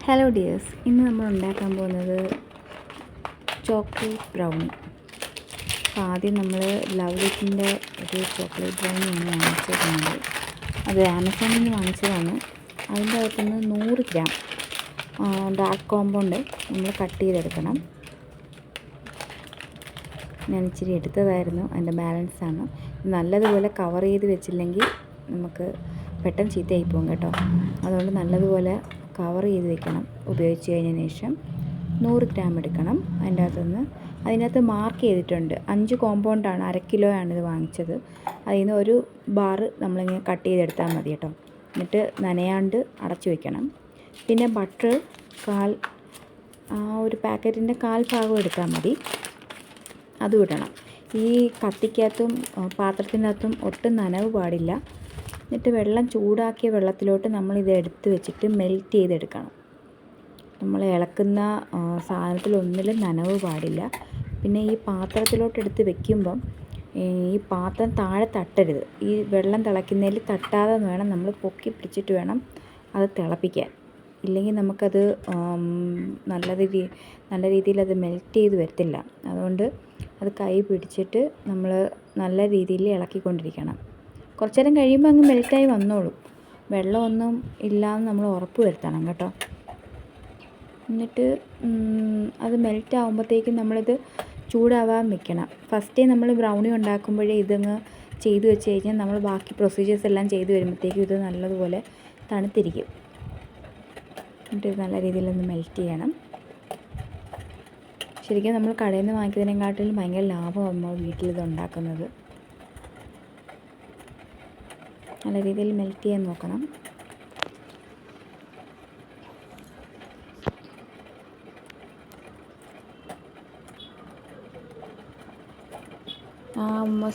Hello dears, ഇന്ന് നമ്മൾ ഉണ്ടാക്കാൻ പോകുന്നത് ചോക്ലേറ്റ് ബ്രൗണി. അപ്പോൾ ആദ്യം നമ്മൾ ലവ്ലിറ്റിൻ്റെ ഒരു ചോക്ലേറ്റ് ബ്രൗണിയാണ് വാങ്ങിച്ചിരുന്നത്. അത് ആമസോണിൽ നിന്ന് വാങ്ങിച്ചതാണ്. അതിൻ്റെ അകത്തുനിന്ന് 100 ഗ്രാം ഡാർക്ക് കോമ്പൗണ്ട് നമ്മൾ കട്ട് ചെയ്തെടുക്കണം. ഞാൻ ഇച്ചിരി എടുത്തതായിരുന്നു, അതിൻ്റെ ബാലൻസാണ്. നല്ലതുപോലെ കവർ ചെയ്ത് വെച്ചില്ലെങ്കിൽ നമുക്ക് പെട്ടെന്ന് ചീത്തയായി പോകും കേട്ടോ. അതുകൊണ്ട് നല്ലതുപോലെ കവർ ചെയ്ത് വെക്കണം. ഉപയോഗിച്ച് കഴിഞ്ഞതിന് ശേഷം 100 ഗ്രാം എടുക്കണം. അതിനകത്ത് മാർക്ക് ചെയ്തിട്ടുണ്ട് 5 കോമ്പൗണ്ടാണ്, 1/2 കിലോയാണ് ഇത് വാങ്ങിച്ചത്. അതിൽ നിന്ന് ഒരു ബാർ നമ്മളിങ്ങനെ കട്ട് ചെയ്തെടുത്താൽ മതി കേട്ടോ. എന്നിട്ട് നനയാണ്ട് അടച്ചു വെക്കണം. പിന്നെ ബട്ടർ ഒരു പാക്കറ്റിൻ്റെ 1/4 ഭാഗം എടുത്താൽ മതി, അതും ഇടണം. ഈ കത്തിക്കകത്തും പാത്രത്തിനകത്തും ഒട്ടും നനവ് പാടില്ല. എന്നിട്ട് വെള്ളം ചൂടാക്കിയ വെള്ളത്തിലോട്ട് നമ്മളിത് എടുത്ത് വെച്ചിട്ട് മെൽറ്റ് ചെയ്തെടുക്കണം. നമ്മൾ ഇളക്കുന്ന സാധനത്തിലൊന്നിലും നനവ് പാടില്ല. പിന്നെ ഈ പാത്രത്തിലോട്ട് എടുത്ത് വെക്കുമ്പം ഈ പാത്രം താഴെ തട്ടരുത്. ഈ വെള്ളം തിളയ്ക്കുന്നതിൽ തട്ടാതെ വേണം നമ്മൾ പൊക്കി പിടിച്ചിട്ട് വേണം അത് തിളപ്പിക്കാൻ. ഇല്ലെങ്കിൽ നമുക്കത് നല്ല രീതിയിൽ അത് മെൽറ്റ് ചെയ്ത് വരത്തില്ല. അതുകൊണ്ട് അത് കൈ പിടിച്ചിട്ട് നമ്മൾ നല്ല രീതിയിൽ ഇളക്കിക്കൊണ്ടിരിക്കണം. കുറച്ച് നേരം കഴിയുമ്പോൾ അങ്ങ് മെൽറ്റായി വന്നോളും. വെള്ളമൊന്നും ഇല്ലയെന്ന് നമ്മൾ ഉറപ്പ് വരുത്തണം കേട്ടോ. എന്നിട്ട് അത് മെൽറ്റ് ആകുമ്പോഴത്തേക്കും നമ്മളിത് ചൂടാവാൻ വെക്കണം. ഫസ്റ്റേ നമ്മൾ ബ്രൗണി ഉണ്ടാക്കുമ്പോഴേ ഇതങ്ങ് ചെയ്ത് വെച്ച് കഴിഞ്ഞാൽ നമ്മൾ ബാക്കി പ്രൊസീജിയേഴ്സ് എല്ലാം ചെയ്ത് വരുമ്പോഴത്തേക്കും ഇത് നല്ലതുപോലെ തണുത്തിരിക്കും. എന്നിട്ട് നല്ല രീതിയിലൊന്ന് മെൽറ്റ് ചെയ്യണം. ശരിക്കും നമ്മൾ കടയിൽ നിന്ന് വാങ്ങിക്കുന്നതിനെക്കാട്ടിലും ഭയങ്കര ലാഭമാണ് നമ്മൾ വീട്ടിലിത് ഉണ്ടാക്കുന്നത്. നല്ല രീതിയിൽ മെൽറ്റ് ചെയ്യാൻ നോക്കണം.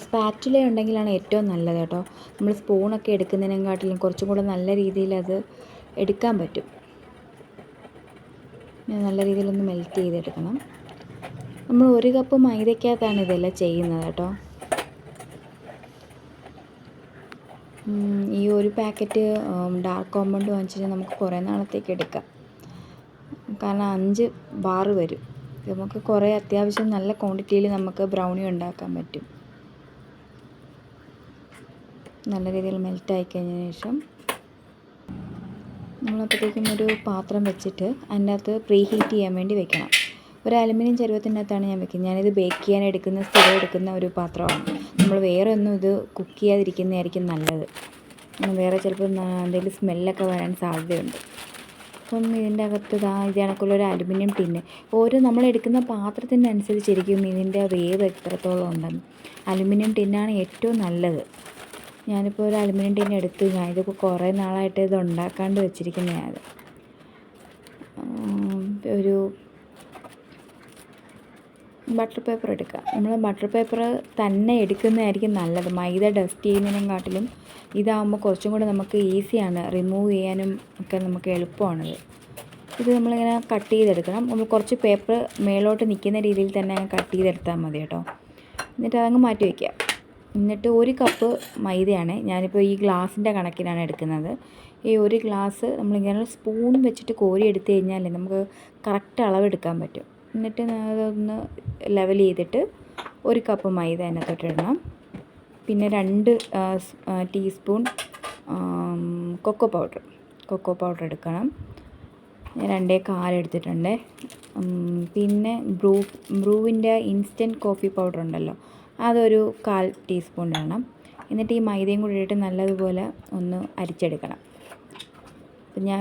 സ്പാറ്റുല ഉണ്ടെങ്കിലാണ് ഏറ്റവും നല്ലത് കേട്ടോ. നമ്മൾ സ്പൂണൊക്കെ എടുക്കുന്നതിനെക്കാട്ടിലും കുറച്ചും കൂടെ നല്ല രീതിയിൽ അത് എടുക്കാൻ പറ്റും. നല്ല രീതിയിലൊന്ന് മെൽറ്റ് ചെയ്തെടുക്കണം. നമ്മൾ 1 കപ്പ് മൈദയ്ക്കകത്താണ് ഇതെല്ലാം ചെയ്യുന്നത് കേട്ടോ. ഈ ഒരു പാക്കറ്റ് ഡാർക്ക് കോമ്പൗണ്ട് വാങ്ങിച്ചാൽ നമുക്ക് കുറേ നാളത്തേക്ക് എടുക്കാം. കാരണം 5 ബാർ വരും. നമുക്ക് കുറേ അത്യാവശ്യം നല്ല ക്വാണ്ടിറ്റിയിൽ നമുക്ക് ബ്രൗണി ഉണ്ടാക്കാൻ പറ്റും. നല്ല രീതിയിൽ മെൽറ്റായി കഴിഞ്ഞതിന് ശേഷം നമ്മളപ്പോഴത്തേക്കും ഒരു പാത്രം വെച്ചിട്ട് അതിൻ്റെ അകത്ത് പ്രീ ഹീറ്റ് ചെയ്യാൻ വേണ്ടി വെക്കണം. ഒരു അലുമിനിയം ചരുവത്തിൻ്റെ അകത്താണ് ഞാൻ വെക്കുന്നത്. ഞാനിത് ബേക്ക് ചെയ്യാൻ സ്ഥിരം എടുക്കുന്ന ഒരു പാത്രമാണ്. നമ്മൾ വേറെ ഒന്നും ഇത് കുക്ക് ചെയ്യാതിരിക്കുന്നതായിരിക്കും നല്ലത്. വേറെ ചിലപ്പോൾ എന്തെങ്കിലും സ്മെല്ലൊക്കെ വരാൻ സാധ്യതയുണ്ട്. അപ്പം ഇതിൻ്റെ അകത്ത് ഇത് കണക്കുള്ളൊരു അലുമിനിയം ടിന്ന്. നമ്മളെടുക്കുന്ന പാത്രത്തിനനുസരിച്ചിരിക്കും ഇതിൻ്റെ വേവ് എത്രത്തോളം ഉണ്ടെന്ന്. അലുമിനിയം ടിന്നാണ് ഏറ്റവും നല്ലത്. ഞാനിപ്പോൾ ഒരു അലുമിനിയം ടിൻ എടുത്ത് ഇതിപ്പോൾ കുറേ നാളായിട്ട് ഇത് ഉണ്ടാക്കാണ്ട് വെച്ചിരിക്കുന്നതാണ്. ഒരു ബട്ടർ പേപ്പർ എടുക്കുക. നമ്മൾ ബട്ടർ പേപ്പർ തന്നെ എടുക്കുന്നതായിരിക്കും നല്ലത്. മൈദ ഡസ്റ്റ് ചെയ്യുന്നതിനെക്കാട്ടിലും ഇതാകുമ്പോൾ കുറച്ചും കൂടെ നമുക്ക് ഈസിയാണ്, റിമൂവ് ചെയ്യാനും ഒക്കെ നമുക്ക് എളുപ്പമാണിത്. ഇത് നമ്മളിങ്ങനെ കട്ട് ചെയ്തെടുക്കണം. നമ്മൾ കുറച്ച് പേപ്പർ മേലോട്ട് നിൽക്കുന്ന രീതിയിൽ തന്നെ കട്ട് ചെയ്തെടുത്താൽ മതി കേട്ടോ. എന്നിട്ട് അതങ്ങ് മാറ്റി വയ്ക്കുക. എന്നിട്ട് 1 കപ്പ് മൈദയാണ് ഞാനിപ്പോൾ ഈ ഗ്ലാസിൻ്റെ കണക്കിനാണ് എടുക്കുന്നത്. ഈ 1 ഗ്ലാസ് നമ്മളിങ്ങനെ സ്പൂൺ വെച്ചിട്ട് കോരി എടുത്തു കഴിഞ്ഞാൽ നമുക്ക് കറക്റ്റ് അളവെടുക്കാൻ പറ്റും. എന്നിട്ട് അതൊന്ന് ലെവൽ ചെയ്തിട്ട് 1 കപ്പ് മൈദ അതിനകത്തോട്ട് ഇടണം. പിന്നെ 2 ടീസ്പൂൺ കൊക്കോ പൗഡർ എടുക്കണം. ഞാൻ 2.25 എടുത്തിട്ടുണ്ട്. പിന്നെ ബ്രൂവിൻ്റെ ഇൻസ്റ്റൻറ്റ് കോഫി പൗഡർ ഉണ്ടല്ലോ, അതൊരു 1/4 ടീസ്പൂൺ ഇടണം. എന്നിട്ട് ഈ മൈദയും കൂടി ഇട്ടിട്ട് നല്ലതുപോലെ ഒന്ന് അരിച്ചെടുക്കണം.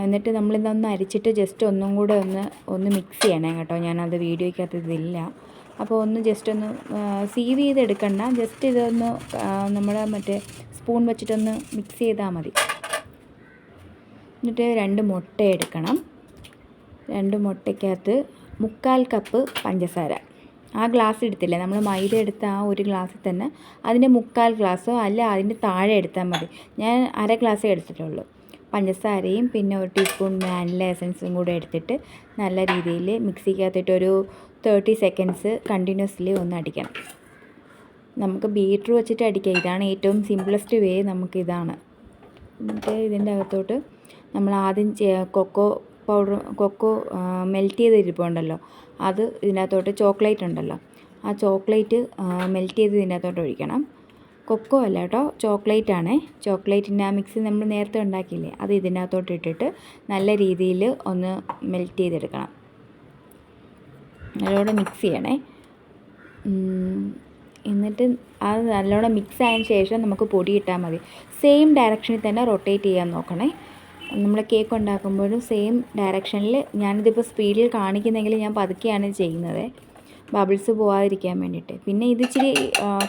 എന്നിട്ട് നമ്മളിതൊന്ന് അരിച്ചിട്ട് ജസ്റ്റ് ഒന്നും കൂടെ ഒന്ന് മിക്സ് ചെയ്യണം കേട്ടോ. ഞാനത് വീഡിയോയ്ക്കകത്ത് ഇതില്ല. അപ്പോൾ ജസ്റ്റ് ഒന്ന് സീവ് ചെയ്തെടുക്കണ്ട. ജസ്റ്റ് ഇതൊന്ന് നമ്മുടെ മറ്റേ സ്പൂൺ വെച്ചിട്ടൊന്ന് മിക്സ് ചെയ്താൽ മതി. എന്നിട്ട് 2 മുട്ട എടുക്കണം. 2 മുട്ടയ്ക്കകത്ത് 1/4 കപ്പ് പഞ്ചസാര. ആ ഗ്ലാസ് എടുത്തില്ലേ, നമ്മൾ മൈദ എടുത്ത ആ 1 ഗ്ലാസ്സിൽ തന്നെ അതിൻ്റെ 1/4 ഗ്ലാസ്സോ അല്ല അതിൻ്റെ താഴെ എടുത്താൽ മതി. ഞാൻ 1/2 ഗ്ലാസ്സേ എടുത്തിട്ടുള്ളൂ. പഞ്ചസാരയും പിന്നെ 1 ടീസ്പൂൺ വാനില എസൻസും കൂടെ എടുത്തിട്ട് നല്ല രീതിയിൽ മിക്സിക്കകത്തിട്ട് ഒരു 30 സെക്കൻഡ്സ് കണ്ടിന്യൂസ്ലി ഒന്ന് അടിക്കണം. നമുക്ക് ബീറ്റർ വെച്ചിട്ട് അടിക്കാം. ഇതാണ് ഏറ്റവും സിംപ്ലസ്റ്റ് വേ, നമുക്കിതാണ്. എന്നിട്ട് ഇതിൻ്റെ അകത്തോട്ട് നമ്മൾ ആദ്യം കൊക്കോ കൊക്കോ മെൽറ്റ് ചെയ്തിരിപ്പുണ്ടല്ലോ, അത് ഇതിനകത്തോട്ട്, ചോക്ലേറ്റ് ഉണ്ടല്ലോ, ആ ചോക്ലേറ്റ് മെൽറ്റ് ചെയ്ത് ഇതിനകത്തോട്ട് ഒഴിക്കണം. കൊക്കോ അല്ല കേട്ടോ, ചോക്ലേറ്റ് ആണേ. ചോക്ലേറ്റിൻ്റെ ആ മിക്സ് നമ്മൾ നേരത്തെ ഉണ്ടാക്കിയില്ലേ, അത് ഇതിനകത്തോട്ട് ഇട്ടിട്ട് നല്ല രീതിയിൽ ഒന്ന് മെൽറ്റ് ചെയ്തെടുക്കണം. നല്ലോണം മിക്സ് ചെയ്യണേ. എന്നിട്ട് അത് നല്ലോണം മിക്സ് ആയതിന് ശേഷം നമുക്ക് പൊടി ഇട്ടാൽ മതി. സെയിം ഡയറക്ഷനിൽ തന്നെ റൊട്ടേറ്റ് ചെയ്യാൻ നോക്കണേ. നമ്മൾ കേക്ക് ഉണ്ടാക്കുമ്പോഴും സെയിം ഡയറക്ഷനിൽ. ഞാനിതിപ്പോൾ സ്പീഡിൽ കാണിക്കുന്നെങ്കിൽ ഞാൻ പതുക്കെയാണ് ചെയ്യുന്നത്, ബബിൾസ് പോകാതിരിക്കാൻ വേണ്ടിയിട്ട്. പിന്നെ ഇത് ഇച്ചിരി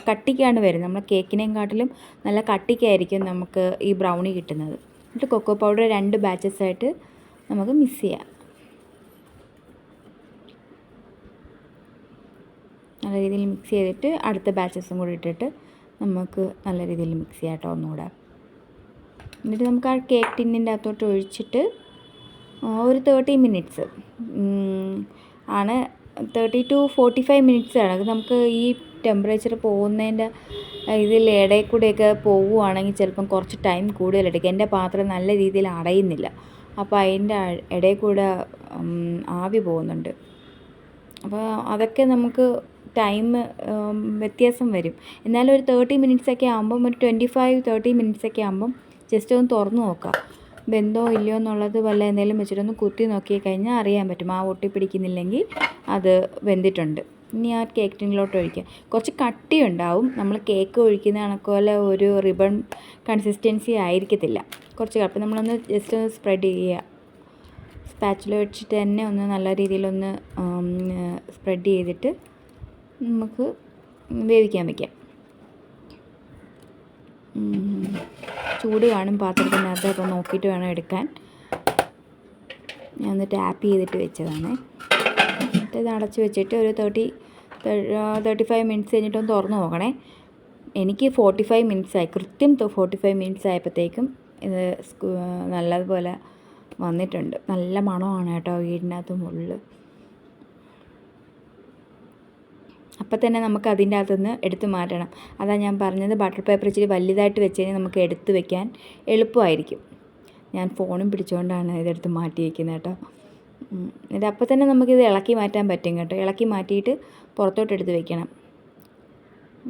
കട്ടിക്കാണ് വരുന്നത്. നമ്മൾ കേക്കിനെയും കാട്ടിലും നല്ല കട്ടിക്കായിരിക്കും നമുക്ക് ഈ ബ്രൗണി കിട്ടുന്നത്. എന്നിട്ട് കൊക്കോ പൗഡർ 2 ബാച്ചസായിട്ട് നമുക്ക് മിക്സ് ചെയ്യാം. നല്ല രീതിയിൽ മിക്സ് ചെയ്തിട്ട് അടുത്ത ബാച്ചസും കൂടി ഇട്ടിട്ട് നമുക്ക് നല്ല രീതിയിൽ മിക്സ് ചെയ്യാം കേട്ടോ ഒന്നുകൂടെ. എന്നിട്ട് നമുക്ക് ആ കേക്ക് ടിന്നിൻ്റെ അകത്തോട്ട് ഒഴിച്ചിട്ട് ഒരു 30 മിനിറ്റ്സ് ആണ്, 30 to 45 മിനിറ്റ്സ് ആണ്. അത് നമുക്ക് ഈ ടെമ്പറേച്ചർ പോകുന്നതിൻ്റെ ഇതിൽ ഇടയിൽ കൂടെയൊക്കെ പോവുകയാണെങ്കിൽ ചിലപ്പം കുറച്ച് ടൈം കൂടുതലെടുക്കും. എൻ്റെ പാത്രം നല്ല രീതിയിൽ അടയുന്നില്ല, അപ്പോൾ അതിൻ്റെ ഇടയിൽ കൂടെ ആവി പോകുന്നുണ്ട്. അപ്പോൾ അതൊക്കെ നമുക്ക് ടൈം വ്യത്യാസം വരും. എന്നാലും ഒരു 30 മിനിറ്റ്സൊക്കെ ആകുമ്പം, ഒരു 25-30 മിനിറ്റ്സൊക്കെ ആകുമ്പം ജസ്റ്റ് ഒന്ന് തുറന്ന് നോക്കാം, വെന്തോ ഇല്ലയോ എന്നുള്ളത്. വല്ല എന്തെങ്കിലും വെച്ചിട്ടൊന്ന് കുത്തി നോക്കി കഴിഞ്ഞാൽ അറിയാൻ പറ്റും. ആ ഒട്ടിപ്പിടിക്കുന്നില്ലെങ്കിൽ അത് വെന്തിട്ടുണ്ട്. ഇനി ആ കേക്ക് ടിന്നിലോട്ട് ഒഴിക്കുക. കുറച്ച് കട്ടി ഉണ്ടാവും, നമ്മൾ കേക്ക് ഒഴിക്കുന്ന കണക്കുപോലെ ഒരു റിബൺ കൺസിസ്റ്റൻസി ആയിരിക്കത്തില്ല, കുറച്ച് കട്ടി. നമ്മളൊന്ന് ജസ്റ്റ് ഒന്ന് സ്പ്രെഡ് ചെയ്യുക, സ്പാച്ചില വെച്ചിട്ട് തന്നെ ഒന്ന് നല്ല രീതിയിലൊന്ന് സ്പ്രെഡ് ചെയ്തിട്ട് നമുക്ക് വേവിക്കാൻ വയ്ക്കാം. ചൂട് കാണും പാത്രത്തിനകത്ത്, അപ്പോൾ നോക്കിയിട്ട് വേണം എടുക്കാൻ. ഞാൻ ഒന്ന് ടാപ്പ് ചെയ്തിട്ട് വെച്ചതാണ്. എന്നിട്ട് ഇത് അടച്ച് വെച്ചിട്ട് ഒരു 35 മിനിറ്റ്സ് കഴിഞ്ഞിട്ടൊന്ന് തുറന്ന് നോക്കണേ. എനിക്ക് 45 മിനിറ്റ്സായി, കൃത്യം 45 മിനിറ്റ്സ് ആയപ്പോഴത്തേക്കും ഇത് നല്ലതുപോലെ വന്നിട്ടുണ്ട്. നല്ല മണമാണ് കേട്ടോ വീടിനകത്ത് മുകളിൽ. അപ്പം തന്നെ നമുക്ക് അതിൻ്റെ അകത്തുനിന്ന് എടുത്ത് മാറ്റണം. അതാണ് ഞാൻ പറഞ്ഞത്, ബട്ടർ പേപ്പർ ഇച്ചിരി വലുതായിട്ട് വെച്ച് കഴിഞ്ഞാൽ നമുക്ക് എടുത്ത് വെക്കാൻ എളുപ്പമായിരിക്കും. ഞാൻ ഫോണും പിടിച്ചുകൊണ്ടാണ് ഇതെടുത്ത് മാറ്റി വയ്ക്കുന്നത് കേട്ടോ. ഇതപ്പം തന്നെ നമുക്കിത് ഇളക്കി മാറ്റാൻ പറ്റും കേട്ടോ. ഇളക്കി മാറ്റിയിട്ട് പുറത്തോട്ട് എടുത്ത് വെക്കണം.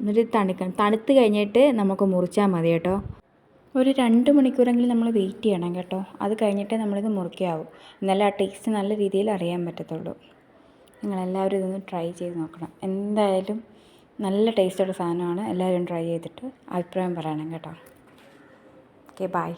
എന്നിട്ട് തണുക്കണം. തണുത്ത് കഴിഞ്ഞിട്ട് നമുക്ക് മുറിച്ചാൽ മതി കേട്ടോ. ഒരു 2 മണിക്കൂറെങ്കിലും നമ്മൾ വെയിറ്റ് ചെയ്യണം കേട്ടോ. അത് കഴിഞ്ഞിട്ടേ നമ്മളിത് മുറിക്കാവൂ. എന്നാലേ ആ ടേസ്റ്റ് നല്ല രീതിയിൽ അറിയാൻ പറ്റത്തുള്ളൂ. നിങ്ങളെല്ലാവരും ഇതൊന്ന് ട്രൈ ചെയ്ത് നോക്കണം. എന്തായാലും നല്ല ടേസ്റ്റുള്ള സാധനമാണ്. എല്ലാവരും ട്രൈ ചെയ്തിട്ട് അഭിപ്രായം പറയണം കേട്ടോ. Okay, by.